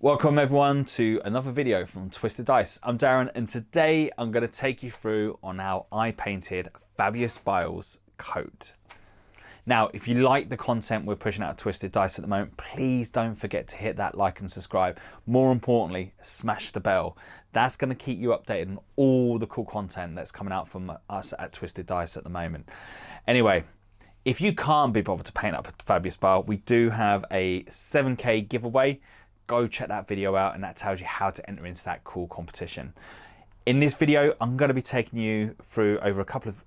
Welcome everyone to another video from Twisted Dice. I'm Darren and today I'm going to take you through on how I painted Fabius Bile's coat. Now, if you like the content we're pushing out of Twisted Dice at the moment, please don't forget to hit that like and subscribe. More importantly, smash the bell. That's going to keep you updated on all the cool content that's coming out from us at Twisted Dice at the moment. Anyway, if you can't be bothered to paint up Fabius Bile, we do have a 7K giveaway. Go check that video out and that tells you how to enter into that cool competition. In this video, I'm going to be taking you through over a couple of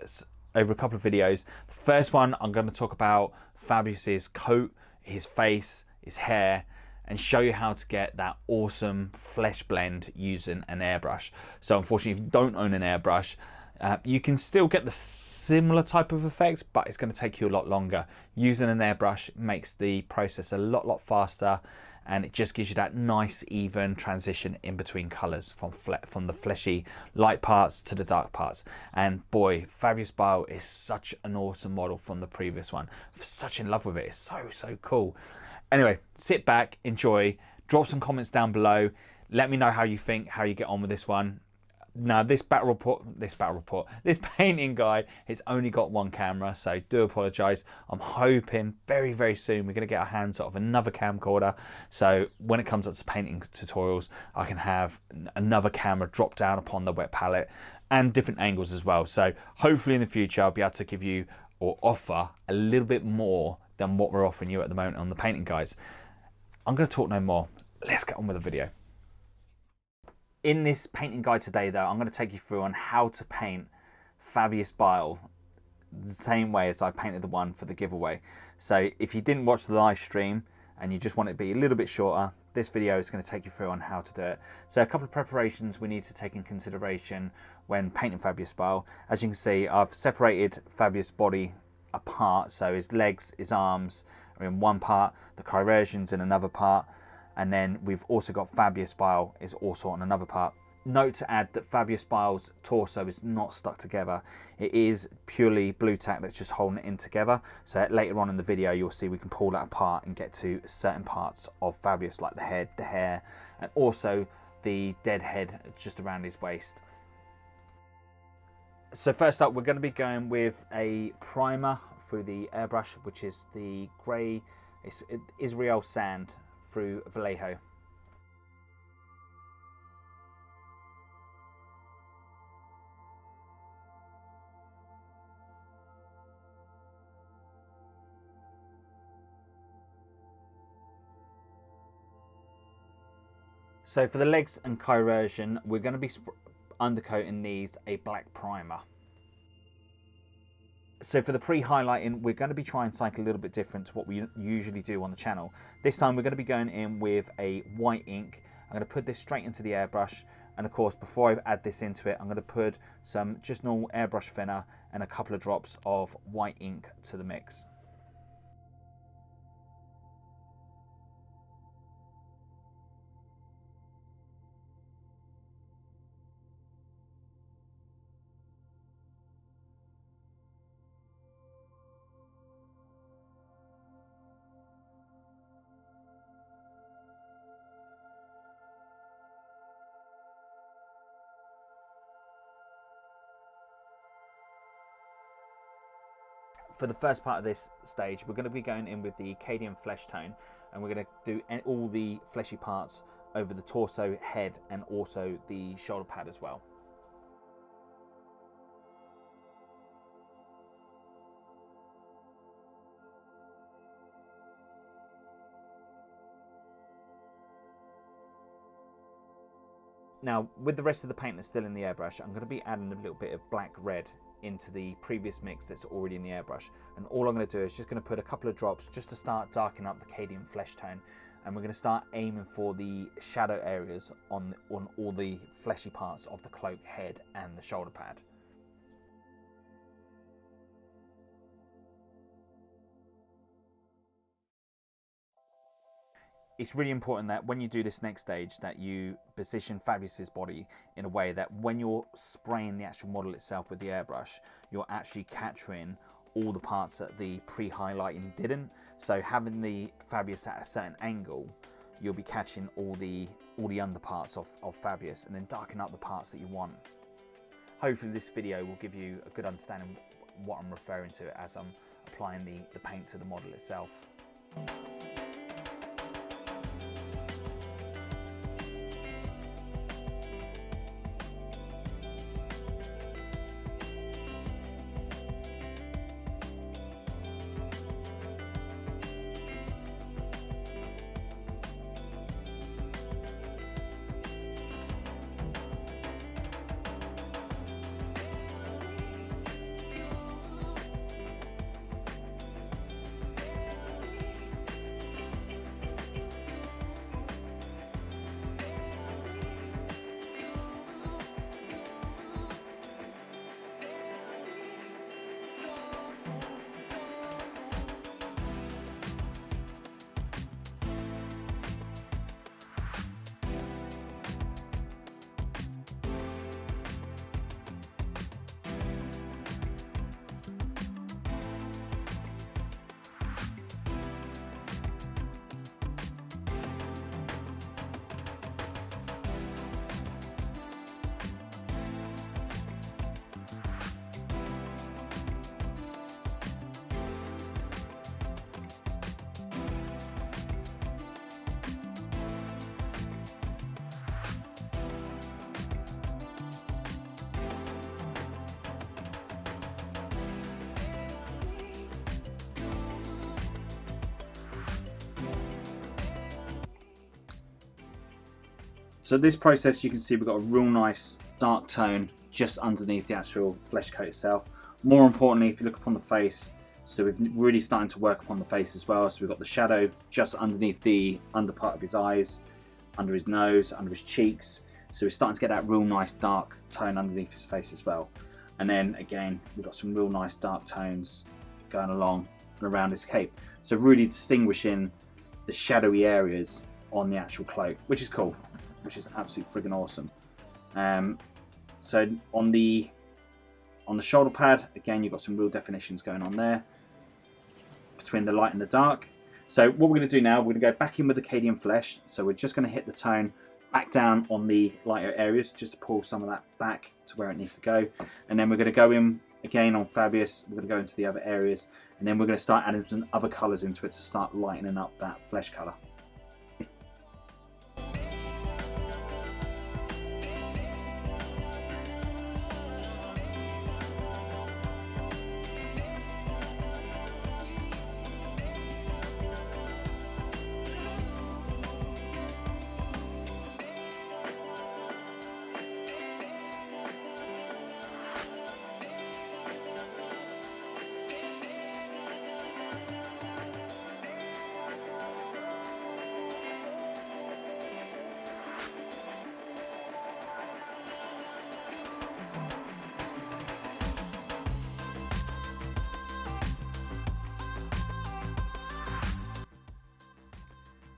videos. The first one, I'm going to talk about Fabius's coat, his face, his hair, and show you how to get that awesome flesh blend using an airbrush. So unfortunately, if you don't own an airbrush, you can still get the similar type of effect, but it's going to take you a lot longer. Using an airbrush makes the process a lot faster, and it just gives you that nice even transition in between colors from the fleshy light parts to the dark parts. And boy, Fabius Bile is such an awesome model from the previous one. I'm such in love with it. It's so cool. Anyway, sit back, enjoy, drop some comments down below. Let me know how you think, how you get on with this one. Now, this painting guide has only got one camera, so do apologise. I'm hoping very soon we're going to get our hands off another camcorder, so when it comes up to painting tutorials, I can have another camera drop down upon the wet palette and different angles as well. So hopefully in the future I'll be able to give you or offer a little bit more than what we're offering you at the moment on the painting guides. I'm going to talk no more. Let's get on with the video. In this painting guide today though, I'm going to take you through on how to paint Fabius Bile the same way as I painted the one for the giveaway. So if you didn't watch the live stream and you just want it to be a little bit shorter, this video is going to take you through on how to do it. So a couple of preparations we need to take in consideration when painting Fabius Bile. As you can see, I've separated Fabius' body apart, so his legs, his arms are in one part, the Corrosion's in another part, and then we've also got Fabius Bile is also on another part. Note to add that Fabius Bile's torso is not stuck together. It is purely blue tack that's just holding it in together. So later on in the video, you'll see we can pull that apart and get to certain parts of Fabius, like the head, the hair, and also the dead head just around his waist. So first up, we're going to be going with a primer through the airbrush, which is the grey Israel sand through Vallejo. So for the legs and Corrosion, we're going to be undercoating these a black primer. So for the pre-highlighting, we're going to be trying something a little bit different to what we usually do on the channel. This time we're going to be going in with a white ink. I'm going to put this straight into the airbrush, and of course before I add this into it, I'm going to put some just normal airbrush thinner and a couple of drops of white ink to the mix. For the first part of this stage, we're going to be going in with the Cadian flesh tone, and we're going to do all the fleshy parts over the torso, head, and also the shoulder pad as well. Now, with the rest of the paint that's still in the airbrush, I'm going to be adding a little bit of black red into the previous mix that's already in the airbrush, and all I'm going to do is just going to put a couple of drops just to start darkening up the Cadian flesh tone, and we're going to start aiming for the shadow areas on all the fleshy parts of the cloak, head, and the shoulder pad. It's really important that when you do this next stage that you position Fabius's body in a way that when you're spraying the actual model itself with the airbrush, you're actually capturing all the parts that the pre-highlighting didn't. So having the Fabius at a certain angle you'll be catching all the underparts of Fabius, and then darken up the parts that you want. Hopefully this video will give you a good understanding of what I'm referring to as I'm applying the paint to the model itself. So this process, you can see we've got a real nice dark tone just underneath the actual flesh coat itself. More importantly, if you look upon the face, so we're really starting to work upon the face as well. So we've got the shadow just underneath the under part of his eyes, under his nose, under his cheeks. So we're starting to get that real nice dark tone underneath his face as well. And then again, we've got some real nice dark tones going along and around his cape. So really distinguishing the shadowy areas on the actual cloak, which is cool. Which is absolutely friggin' awesome. So on the shoulder pad, again, you've got some real definitions going on there between the light and the dark. So what we're going to do now, we're going to go back in with the Cadian flesh. So we're just going to hit the tone back down on the lighter areas, just to pull some of that back to where it needs to go. And then we're going to go in again on Fabius. We're going to go into the other areas, and then we're going to start adding some other colours into it to start lightening up that flesh colour.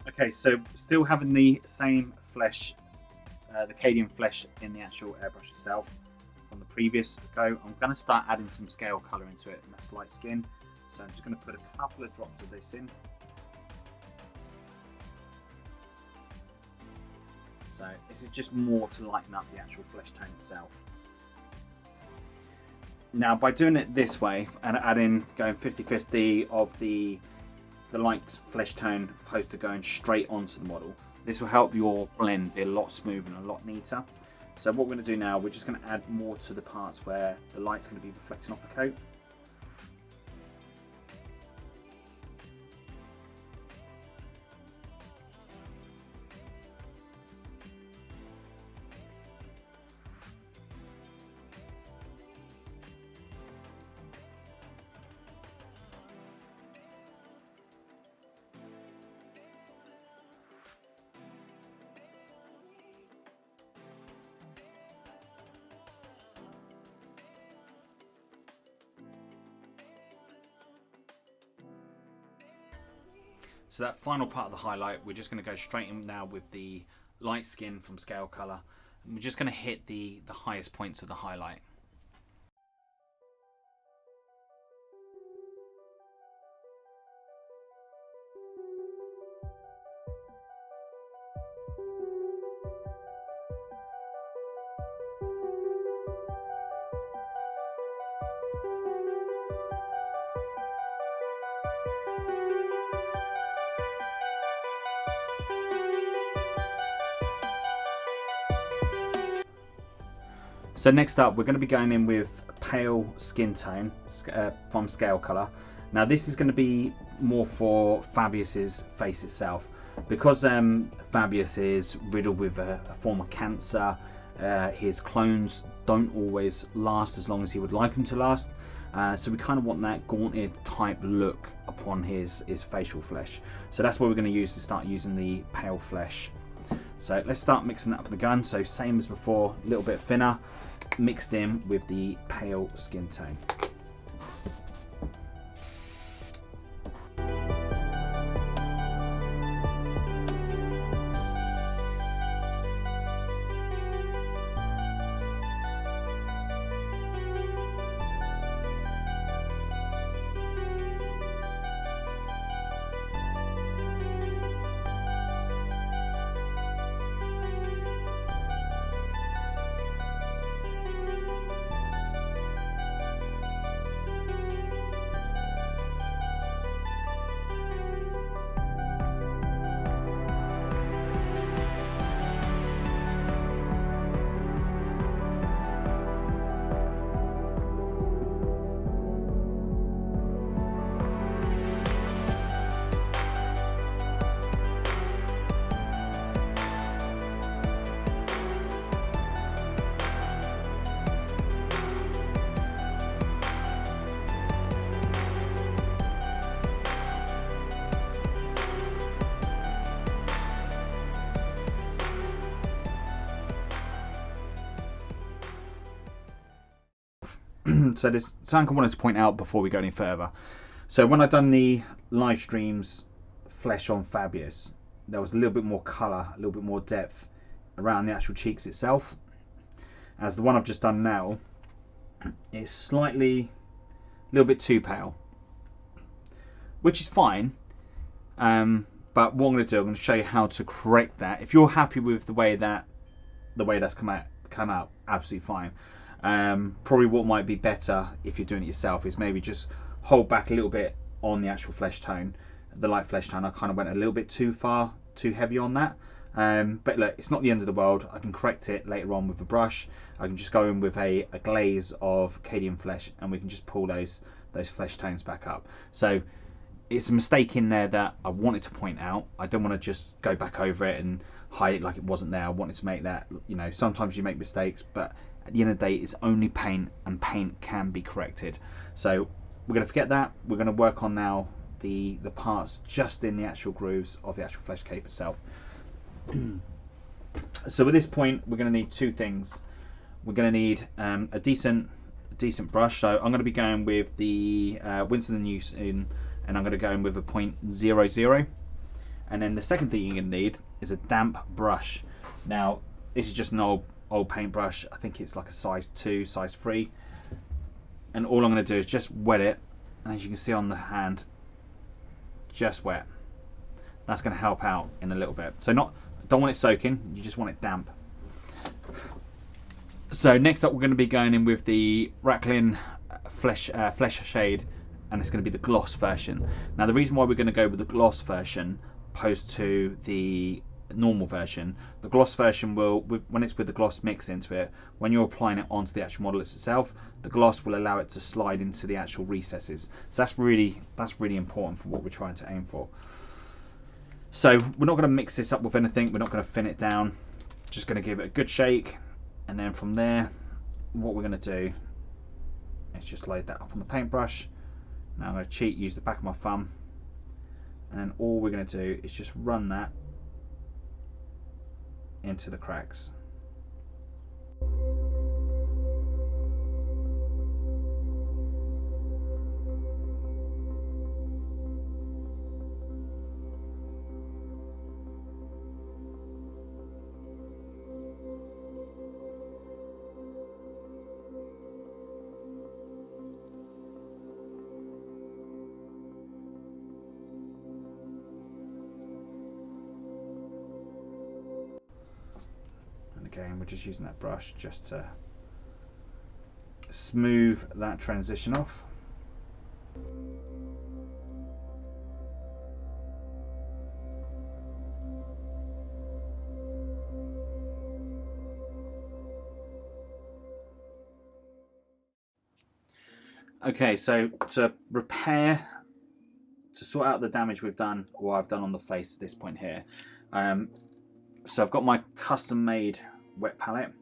Okay, so still having the same flesh, the Cadian flesh in the actual airbrush itself from the previous go. I'm going to start adding some scale colour into it, and that's light skin. So I'm just going to put a couple of drops of this in. So this is just more to lighten up the actual flesh tone itself. Now by doing it this way and adding, going 50-50 of the light flesh tone opposed to going straight onto the model, this will help your blend be a lot smoother and a lot neater. So what we're going to do now, we're just going to add more to the parts where the light's going to be reflecting off the coat. So that final part of the highlight, we're just going to go straight in now with the light skin from scale colour. And we're just going to hit the highest points of the highlight. So next up, we're going to be going in with pale skin tone from Scale Colour. Now this is going to be more for Fabius's face itself, because Fabius is riddled with a form of cancer. His clones don't always last as long as he would like them to last, so we kind of want that gaunted type look upon his facial flesh. So that's what we're going to use to start using the pale flesh. So let's start mixing that up with the gun. So same as before, a little bit thinner, mixed in with the pale skin tone. So there's something I wanted to point out before we go any further. So when I've done the live streams flesh on Fabius, there was a little bit more colour, a little bit more depth around the actual cheeks itself. As the one I've just done now is slightly, a little bit too pale, which is fine. But what I'm going to do, I'm going to show you how to correct that. If you're happy with the way that's come out, absolutely fine. Probably what might be better if you're doing it yourself is maybe just hold back a little bit on the actual flesh tone, the light flesh tone. I kind of went a little bit too far, too heavy on that. But look, it's not the end of the world. I can correct it later on with a brush. I can just go in with a glaze of Cadian flesh, and we can just pull those flesh tones back up. So it's a mistake in there that I wanted to point out. I don't want to just go back over it and hide it like it wasn't there. I wanted to make that, you know, sometimes you make mistakes, but at the end of the day, it's only paint, and paint can be corrected. So we're going to forget that. We're going to work on now the parts just in the actual grooves of the actual flesh cape itself. So at this point, we're going to need two things. We're going to need a decent brush. So I'm going to be going with the Winston & Newton, and I'm going to go in with a 0.00. And then the second thing you're going to need is a damp brush. Now, this is just an old paintbrush. I think it's like a size 2, size 3. And all I'm going to do is just wet it. And as you can see on the hand, just wet. That's going to help out in a little bit. So don't want it soaking, you just want it damp. So next up, we're going to be going in with the Rachlin flesh shade, and it's going to be the gloss version. Now the reason why we're going to go with the gloss version opposed to the normal version, the gloss version will, when it's with the gloss mix into it, when you're applying it onto the actual model itself, the gloss will allow it to slide into the actual recesses. So that's really important for what we're trying to aim for. So we're not going to mix this up with anything, we're not going to thin it down, just going to give it a good shake, and then from there what we're going to do is just load that up on the paintbrush. Now I'm going to cheat, use the back of my thumb, and then all we're going to do is just run that into the cracks. Again, we're just using that brush just to smooth that transition off. Okay, so to sort out the damage we've done, or I've done on the face at this point here. So I've got my custom made wet palette.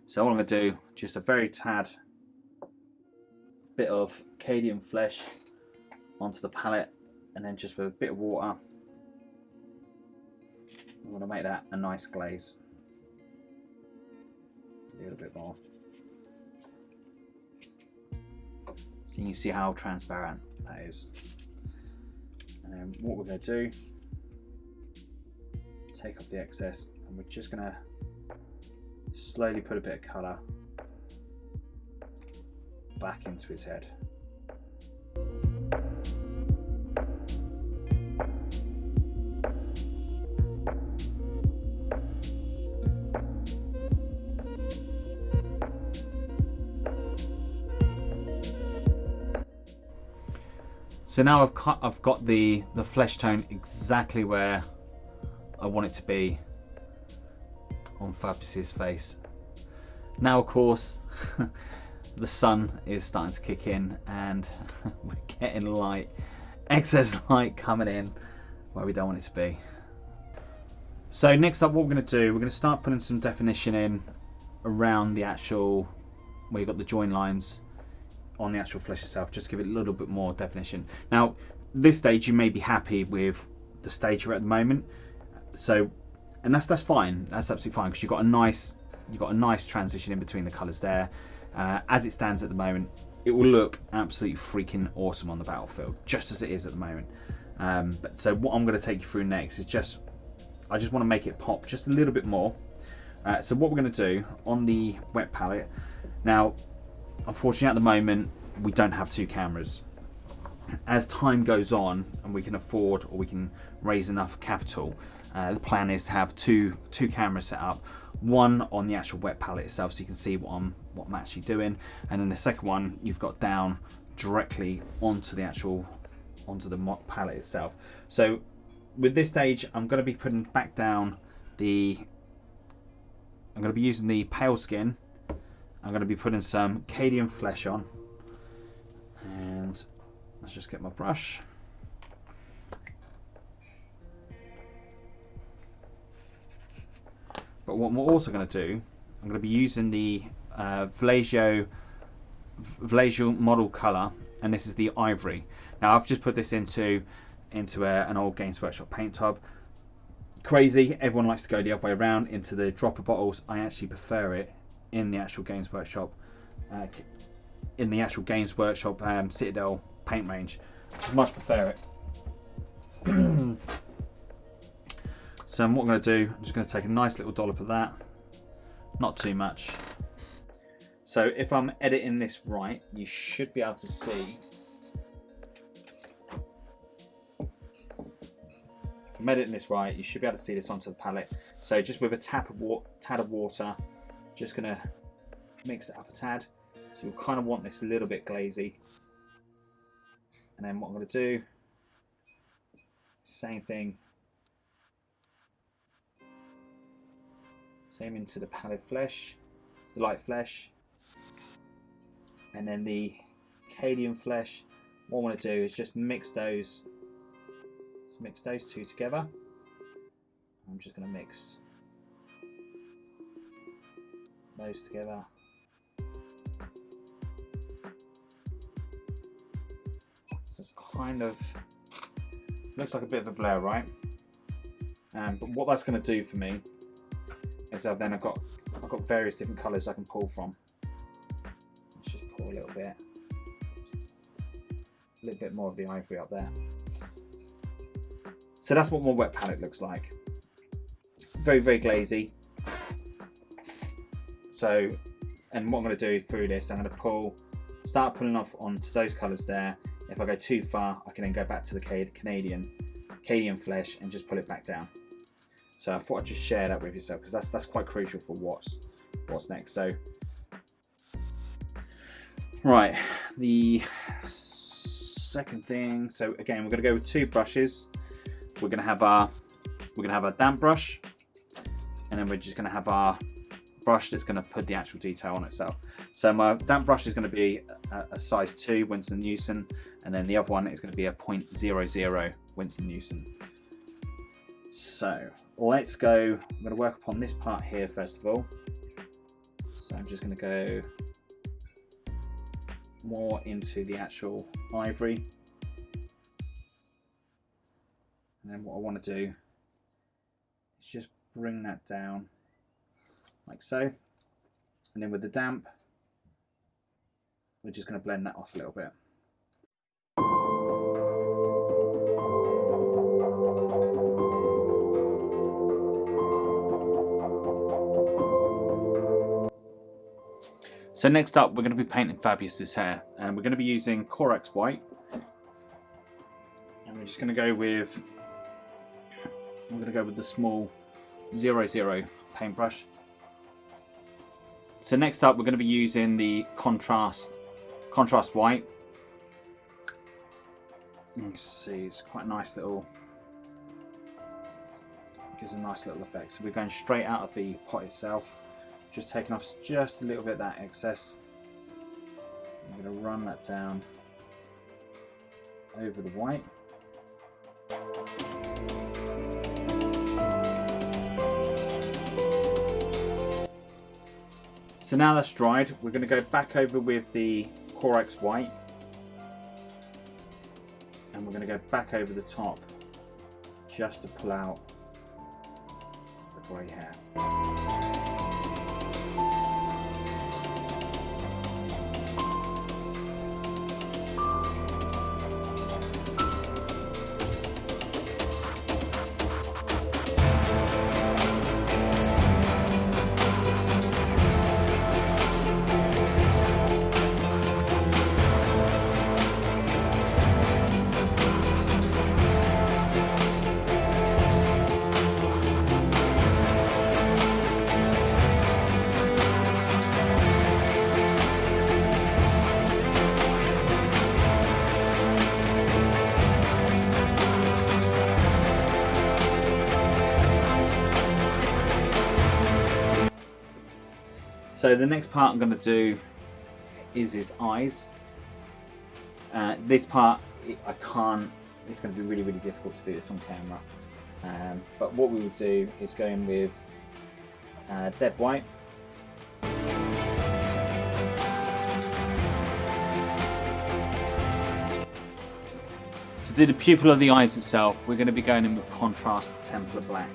So all I'm going to do, just a very tad bit of Cadian flesh onto the palette, and then just with a bit of water, I'm going to make that a nice glaze. A little bit more. So you can see how transparent that is. And then what we're going to do, take off the excess, and we're just going to slowly put a bit of colour back into his head. So now I've got the flesh tone exactly where I want it to be on Fabius's face. Now, of course, the sun is starting to kick in, and we're getting light, excess light coming in where we don't want it to be. So next up, what we're going to do, we're going to start putting some definition in around the actual, where you've got the join lines on the actual flesh itself, just give it a little bit more definition. Now, this stage you may be happy with the stage you're at the moment, so, and that's fine. That's absolutely fine, because you've got a nice transition in between the colours there. As it stands at the moment, it will look absolutely freaking awesome on the battlefield, just as it is at the moment. But so what I'm going to take you through next is I just want to make it pop just a little bit more. So what we're going to do on the wet palette now. Unfortunately, at the moment, we don't have two cameras. As time goes on and we can afford, or we can raise enough capital, the plan is to have two cameras set up. One on the actual wet palette itself, so you can see what I'm actually doing, and then the second one you've got down directly onto the palette itself. So with this stage, I'm going to be putting back down I'm going to be using the pale skin. I'm going to be putting some Cadian flesh on, and let's just get my brush. But what I'm also going to do, I'm going to be using the Vallejo model colour, and this is the ivory. Now I've just put this into an old Games Workshop paint tub. Crazy, everyone likes to go the other way around into the dropper bottles. I actually prefer it in the actual Games Workshop, Citadel paint range. I just much prefer it. So what I'm going to do, I'm just going to take a nice little dollop of that, not too much. So if I'm editing this right, you should be able to see. If I'm editing this right, you should be able to see this onto the palette. So just with a tad of water, just going to mix it up a tad. So we kind of want this a little bit glazy. And then what I'm going to do, same thing. Same into the palette flesh, the light flesh. And then the Cadian flesh. What I want to do is just mix those two together. I'm just going to mix those together. So it's kind of looks like a bit of a blur, right? But what that's going to do for me is I've got various different colours I can pull from. Let's just pull a little bit more of the ivory up there. So that's what my wet palette looks like. Very, very glazy. So, and what I'm going to do through this, I'm going to start pulling off onto those colours there. If I go too far, I can then go back to the Cadian flesh and just pull it back down. So I thought I'd just share that with yourself, because that's quite crucial for what's next. So, right, the second thing. So again, we're going to go with two brushes. We're going to have our damp brush, and then we're just going to have our brush that's going to put the actual detail on itself. So my damp brush is going to be a size 2 Winston & Newton, and then the other one is going to be a 0.00 Winston & Newton. So let's go. I'm going to work upon this part here first of all. So I'm just going to go more into the actual ivory, and then what I want to do is just bring that down like so, and then with the damp we're just going to blend that off a little bit. So next up, we're going to be painting Fabius's hair, and we're going to be using Corrosion white, and we're just going to go with, the small 00 paintbrush. So next up, we're going to be using the contrast white. You can see it's quite a nice little, gives a nice little effect. So we're going straight out of the pot itself. Just taking off just a little bit of that excess. I'm going to run that down over the white. So now that's dried, we're going to go back over with the Corrosion white, and we're going to go back over the top just to pull out the grey hair. So the next part I'm going to do is his eyes. This part I can't, it's going to be really difficult to do this on camera. But what we will do is go in with dead white. To do the pupil of the eyes itself, we're going to be going in with contrast Templar black.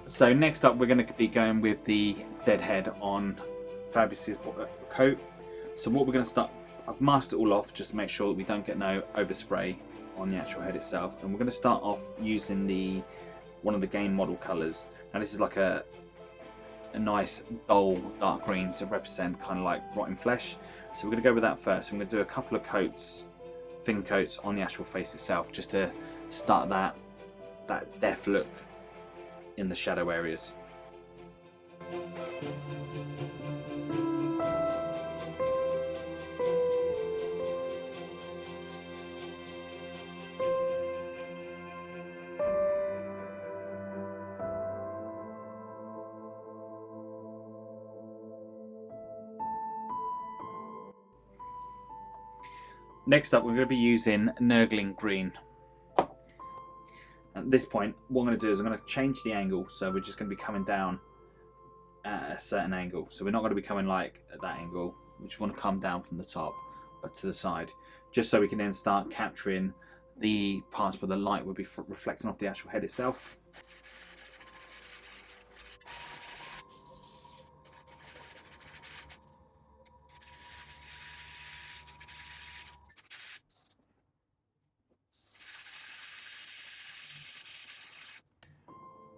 So next up, we're going to be going with the dead head on Fabius's coat. So what we're going to start, I've masked it all off just to make sure that we don't get no overspray on the actual head itself. And we're going to start off using one of the game model colours. Now this is like a nice dull dark green to represent kind of like rotten flesh. So we're going to go with that first. I'm going to do a couple of coats, thin coats on the actual face itself, just to start that death look in the shadow areas. Next up, we're going to be using Nurgling Green. At this point, what I'm going to do is I'm going to change the angle, so we're just going to be coming down at a certain angle. So we're not going to be coming like at that angle. We just want to come down from the top, but to the side, just so we can then start capturing the parts where the light will be reflecting off the actual head itself.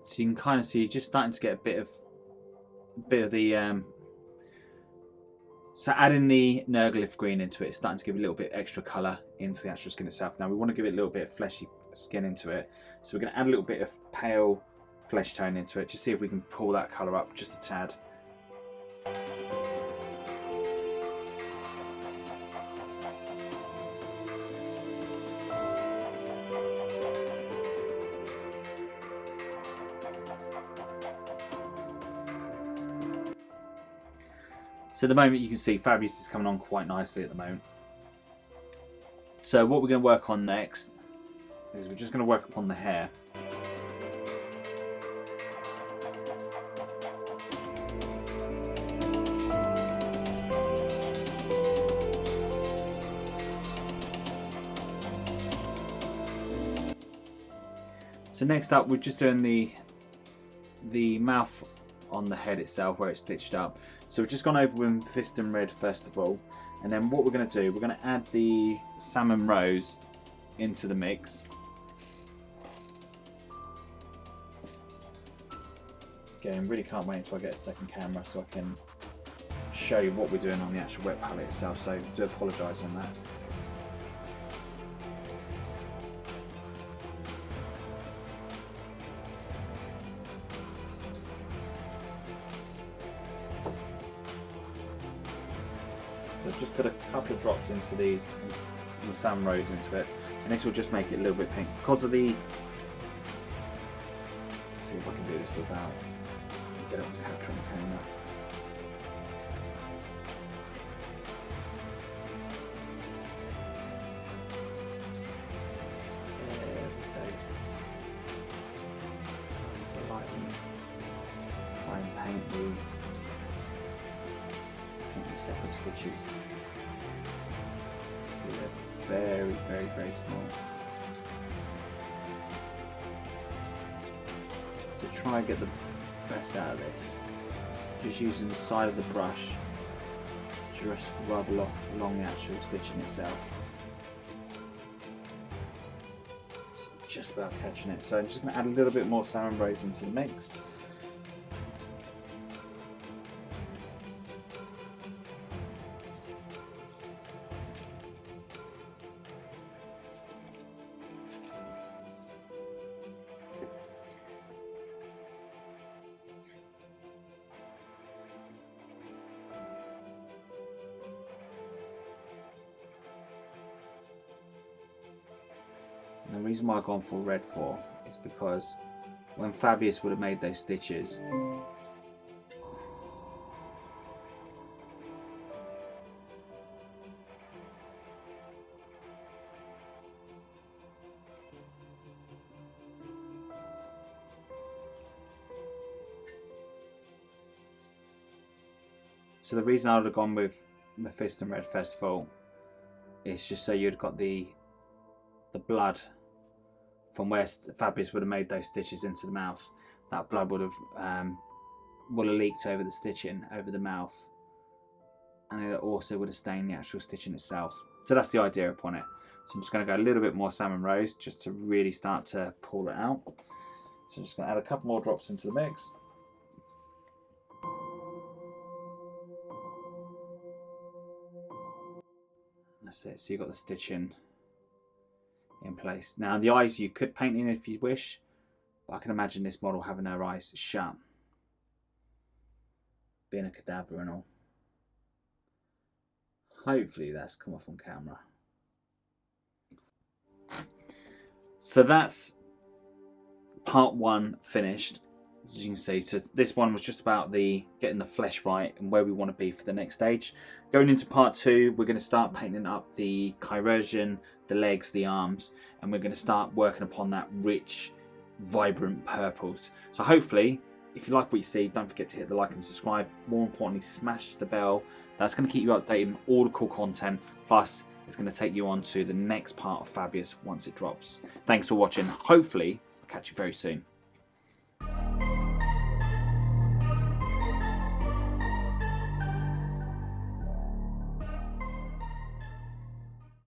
So you can kind of see just starting to get a bit of the so adding the Nurglyph green into it, it's starting to give a little bit extra colour into the actual skin itself. Now we want to give it a little bit of fleshy skin into it, so we're going to add a little bit of pale flesh tone into it, just see if we can pull that colour up just a tad. So at the moment you can see Fabius is coming on quite nicely at the moment. So what we're going to work on next is we're just going to work upon the hair. So next up we're just doing the mouth on the head itself where it's stitched up. So we've just gone over with Mephiston Red first of all, and then what we're going to do, we're going to add the Salmon Rose into the mix. Again, really can't wait until I get a second camera so I can show you what we're doing on the actual wet palette itself, so I do apologise on that. So just put a couple of drops into the Salmon Rose into it, and this will just make it a little bit pink because of the. Let's see if I can do this without get it on capture on the camera. So lightly try and paint the separate stitches. See, they're very, very, very small. So try and get the best out of this. Just using the side of the brush, just rub along the actual stitching itself. So just about catching it. So I'm just going to add a little bit more Salmon Rose into the mix. And the reason why I've gone for red for is because when Fabius would have made those stitches, so the reason I would have gone with Mephiston Red first of all is just so you'd got the blood from where Fabius would have made those stitches into the mouth. That blood would have leaked over the stitching, over the mouth, and it also would have stained the actual stitching itself. So that's the idea upon it. So I'm just going to go a little bit more Salmon Rose just to really start to pull it out. So I'm just going to add a couple more drops into the mix. That's it. So you've got the stitching in place. Now the eyes you could paint in if you wish, but I can imagine this model having her eyes shut, being a cadaver and all. Hopefully that's come off on camera. So that's part one finished, as you can see. So this one was just about getting the flesh right and where we want to be for the next stage. Going into part two, we're going to start painting up the corrosion, the legs, the arms, and we're going to start working upon that rich, vibrant purples. So hopefully, if you like what you see, don't forget to hit the like and subscribe. More importantly, smash the bell. That's going to keep you updated on all the cool content. Plus, it's going to take you on to the next part of Fabius once it drops. Thanks for watching. Hopefully, I'll catch you very soon.